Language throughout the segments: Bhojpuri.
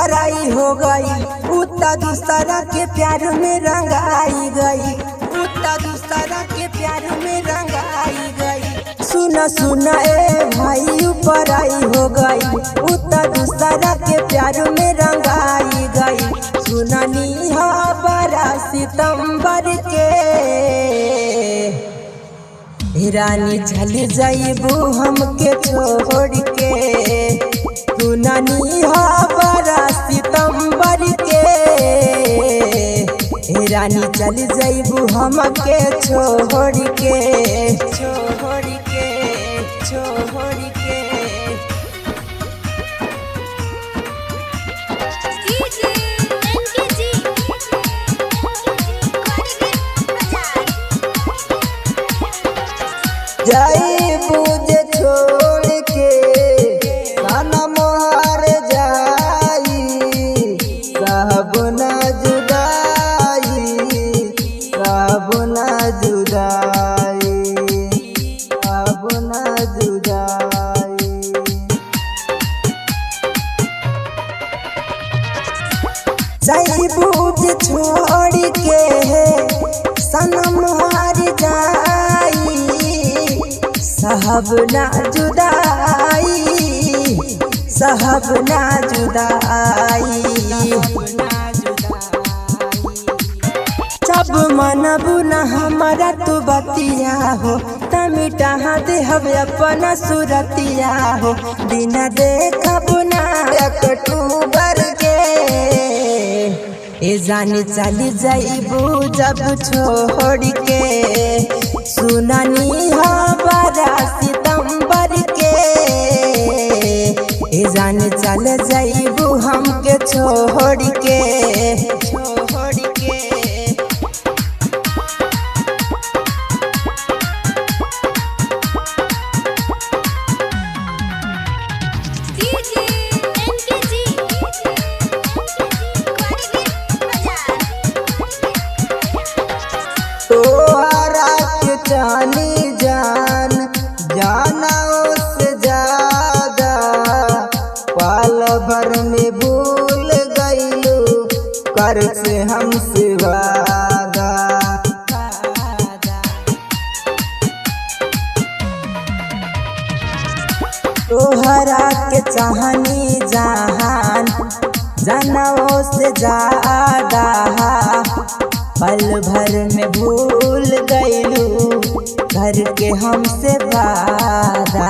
पराई हो गई, उतना दूसरा के प्यार में रंगाई गई, उतना दूसरा के प्यार में रंगाई गई। सुना सुना ए भाई पराई हो गई, उतना दूसरा के प्यार में रंगाई गई। सुनानी है 12 सितंबर के रानी चल जाइबू हमके छोड़ के। सुनानी है 12 सितंबर के रानी चल जाइबू हमके छोड़ के, छोड़ के, छोड़ के। जाइबू जे छोड़ के सनम हार जाई, कहब ना जुदाई, कहब ना जुदाई, कहब ना जुदाई। जाइबू जे छोड़ के सनम हार जाई, सहब ना जुदाई, सहब ना जुदाई। जब मनबू न हमारा तू बतिया हो, तमिटा दे हवे अपना सुरतिया हो। बिना देखब ना अक्टूबर के ए जानी चली जाइबू जब छोड़ के। सुनानी है 12 सितंबर के ए जानी चल जाइबू हमके छोड़ के, छोड़ के। तोहरा के चाली जान जाना उससे ज्यादा, पल भर में भूल गईलू कर से हमसे वादा। तोहरा के चाहनी जहान जाना उससे ज्यादा, पल भर में भूल गईलू घर के हमसे वादा।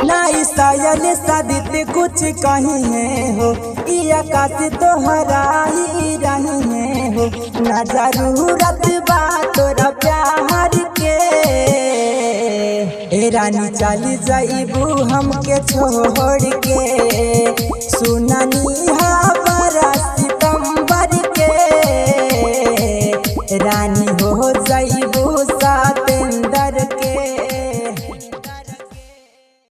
नाई सायल सादित कुछ कहीं है हो, आकाश तोहरा ही रही है हो। ना जरूरत बात तोरा प्यार के ए रानी चल जाइबू हमके छोड़ के। सुनानी